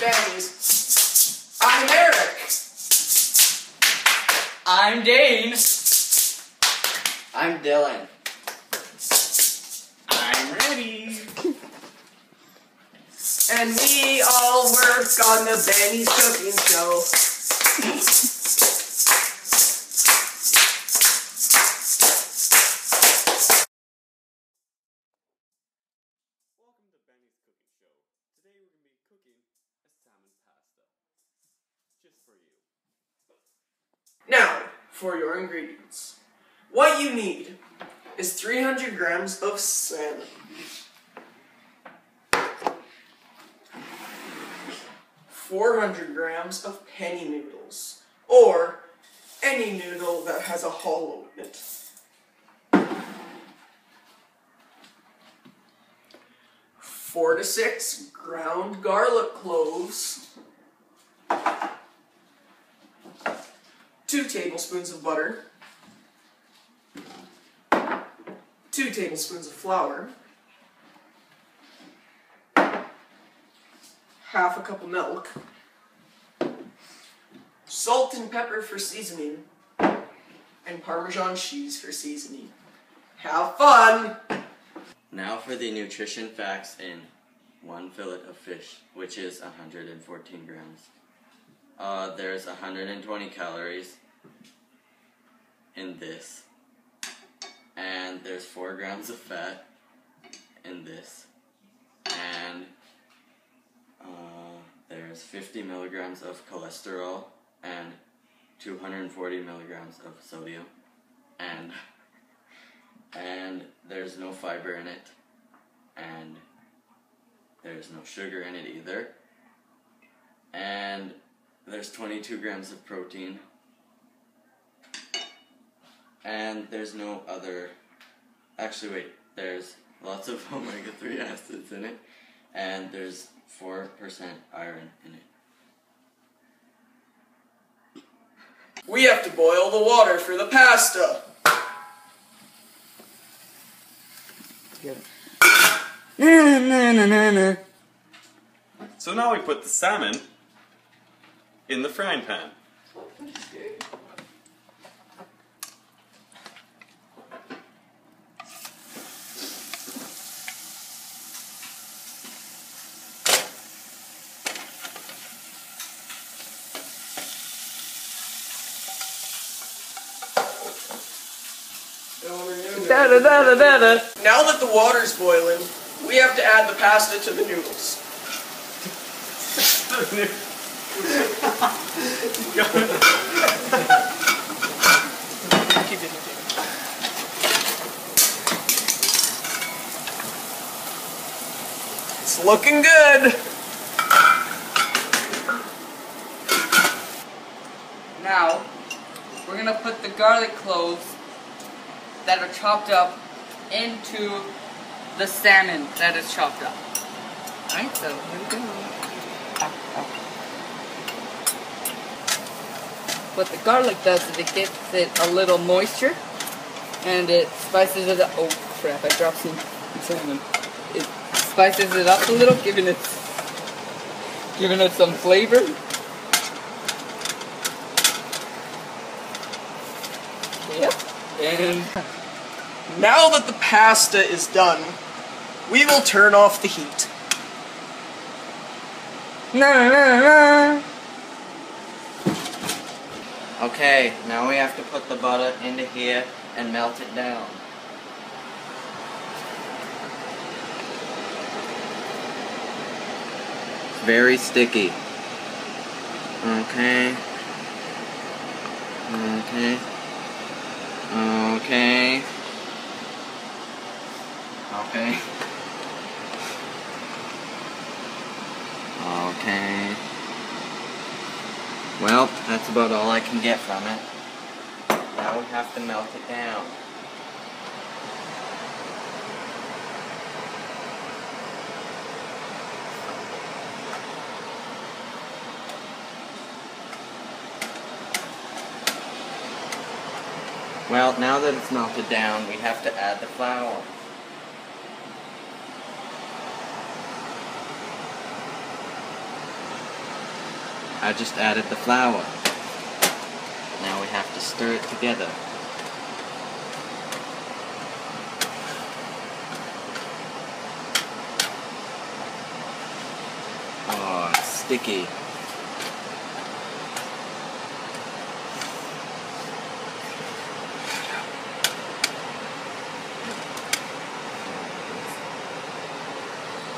Benny's. I'm Eric. I'm Dane. I'm Dylan. I'm ready. And we all work on the Benny's cooking show. Welcome to Benny's Cooking Show. Today we're going to be cooking a salmon pasta. Just for you. Now, for your ingredients. What you need is 300 grams of salmon, 400 grams of penny noodles, or any noodle that has a hollow in it. 4 to 6 ground garlic cloves, 2 tablespoons of butter, 2 tablespoons of flour, half a cup of milk, salt and pepper for seasoning, and Parmesan cheese for seasoning. Have fun! Now for the nutrition facts in 1 fillet of fish, which is 114 grams. There's 120 calories in this. And there's 4 grams of fat in this. And there's 50 milligrams of cholesterol and 240 milligrams of sodium. And there's no fiber in it. And there's no sugar in it either. And there's 22 grams of protein. And there's no other, actually wait, there's lots of omega-3 acids in it, and there's 4% iron in it. We have to boil the water for the pasta. So now we put the salmon in the frying pan. Now that the water's boiling, we have to add the pasta to the noodles. It's looking good. Now, we're gonna put the garlic cloves that are chopped up into the salmon that is chopped up. Alright, so here we go. What the garlic does is it gives it a little moisture and it spices it up. Oh crap, I dropped some cinnamon. It spices it up a little, giving it some flavor. Yep. And now that the pasta is done, we will turn off the heat. Okay, now we have to put the butter into here and melt it down. It's very sticky. Okay. Okay. Okay. Okay. Okay. Well, that's about all I can get from it. Now we have to melt it down. Well, now that it's melted down, we have to add the flour. I just added the flour. Now we have to stir it together. Oh, it's sticky.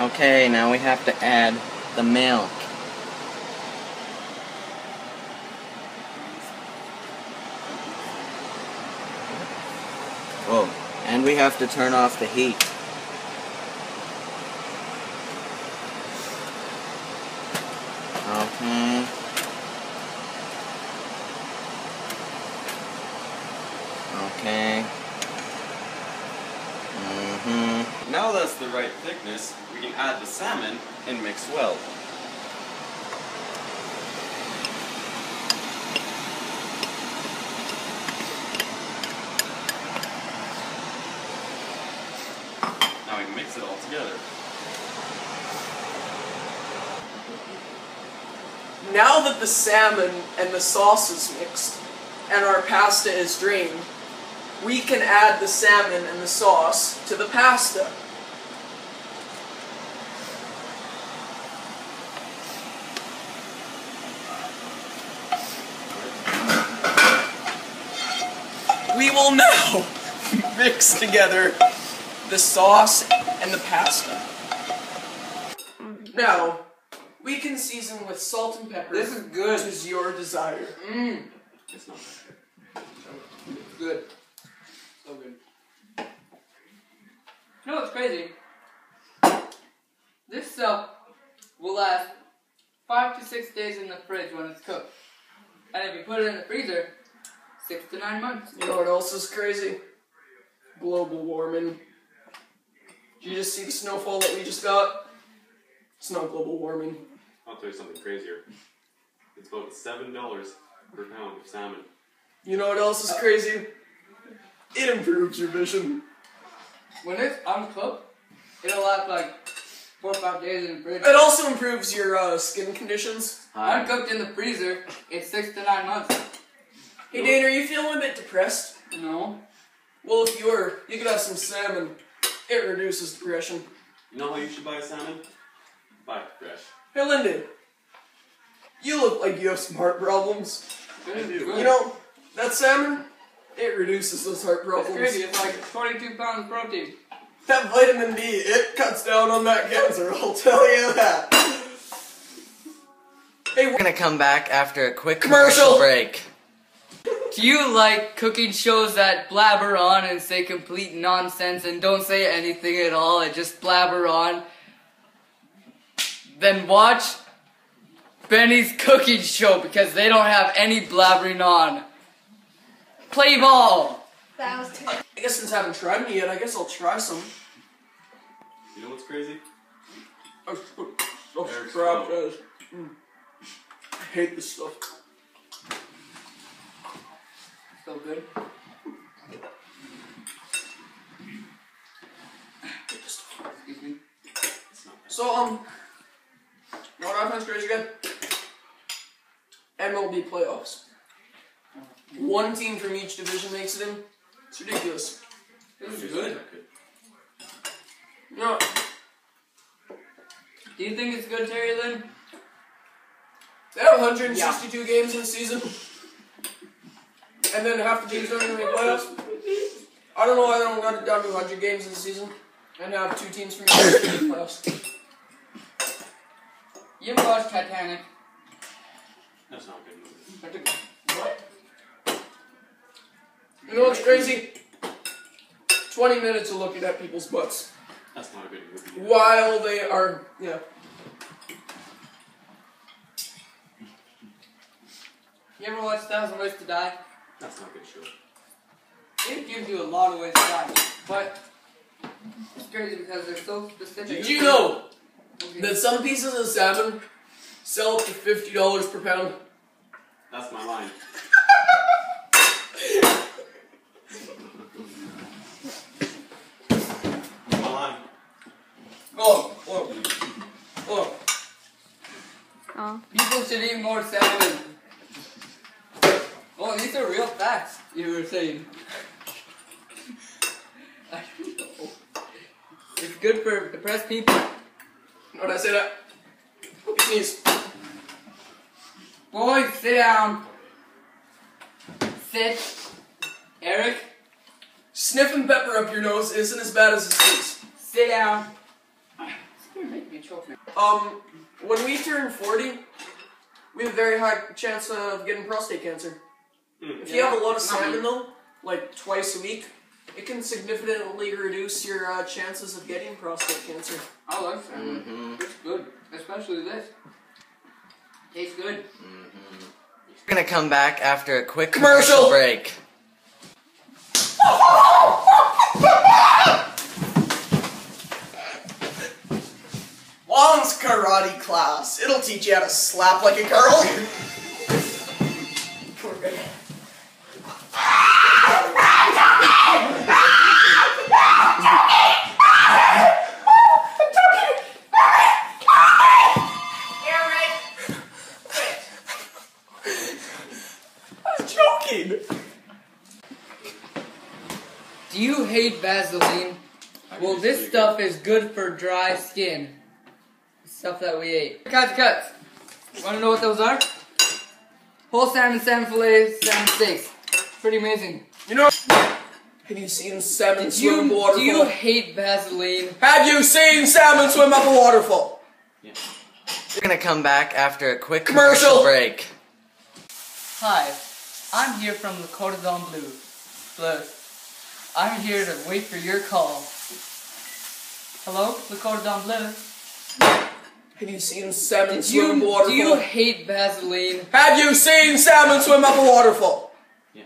Okay, now we have to add the milk. Oh, and we have to turn off the heat. Okay. Okay. Now that's the right thickness, we can add the salmon and mix well. Now we can mix it all together. Now that the salmon and the sauce is mixed, and our pasta is drained, we can add the salmon and the sauce to the pasta. We will now mix together the sauce and the pasta. Now, we can season with salt and pepper. This is good. Which is your desire. It's not bad. Good. So good. You know what's crazy? This stuff will last 5 to 6 days in the fridge when it's cooked. And if you put it in the freezer, 6 to 9 months. You know what else is crazy? Global warming. Did you just see the snowfall that we just got? It's not global warming. I'll tell you something crazier. It's about $7 per pound of salmon. You know what else is crazy? It improves your vision. When it's uncooked, it'll last like 4 or 5 days in the fridge. It also improves your skin conditions. Uncooked in the freezer, it's 6 to 9 months. Hey Dane, are you feeling a bit depressed? No. Well, if you were, you could have some salmon. It reduces depression. You know how you should buy a salmon? Buy it fresh. Hey Lyndon, you look like you have some heart problems. Good. You know, that salmon, it reduces those heart It's problems. crazy, it's like 22 pounds of protein. That vitamin D, it cuts down on that cancer, I'll tell you that. Hey, We're gonna come back after a quick Commercial. commercial break. Do you like cooking shows that blabber on and say complete nonsense and don't say anything at all and just blabber on? Then watch Benny's cooking show because they don't have any blabbering on. Play ball! I guess since I haven't tried any yet, I guess I'll try some. You know what's crazy? Oh, There's crap, snow. guys. I hate this stuff. So good. Excuse me. It's not bad. So, you know what I find crazy again? MLB playoffs. One team from each division makes it in. It's ridiculous. This is It's good. not good. No, Do you think it's good, Terry Lynn? they have 162 games in the season. And then half the teams don't even make playoffs. I don't know why they don't got it down to 100 games in the season and have 2 teams from each division make playoffs. You ever watched Titanic? That's not a good movie. What? You know what's crazy? 20 minutes of looking at people's butts That's not a good movie. while they are, yeah. You ever watch 1,000 Ways to Die? That's not a good show. It gives you a lot of ways to die, but it's crazy because they're so specific. Did you know that some pieces of salmon sell up to $50 per pound? That's my line. My line. Oh, oh, oh. Oh. People should eat more salmon. Oh, these are real facts you were saying. I don't know. It's good for depressed people. No, did I say that? Sneeze. Boys, sit down. Sit. Eric, Sniffing pepper up your nose isn't as bad as a sneeze. sit down. It's gonna make me choke now. When we turn 40, we have a very high chance of getting prostate cancer. If you have a lot of salmon though, like twice a week, it can significantly reduce your chances of getting prostate cancer. I like salmon. It's good, especially this. Tastes good. We're gonna come back after a quick Commercial break. Juan's karate class. It'll teach you how to slap like a girl. I'm joking. Do you hate Vaseline? Well, this stuff is good for dry skin. The stuff that we ate. Cuts. Wanna know what those are? Whole salmon, salmon fillet, salmon steaks. Pretty amazing. You know, have you seen salmon swim up a waterfall? Do you hate Vaseline? Have you seen salmon swim up a waterfall? We're gonna come back after a quick Commercial break. Hi, I'm here from the Cordon Bleu. I'm here to wait for your call. Hello, the Cordon Bleu. Have you seen salmon swim up a waterfall? Do you hate Vaseline? Have you seen salmon swim up a waterfall? Yeah.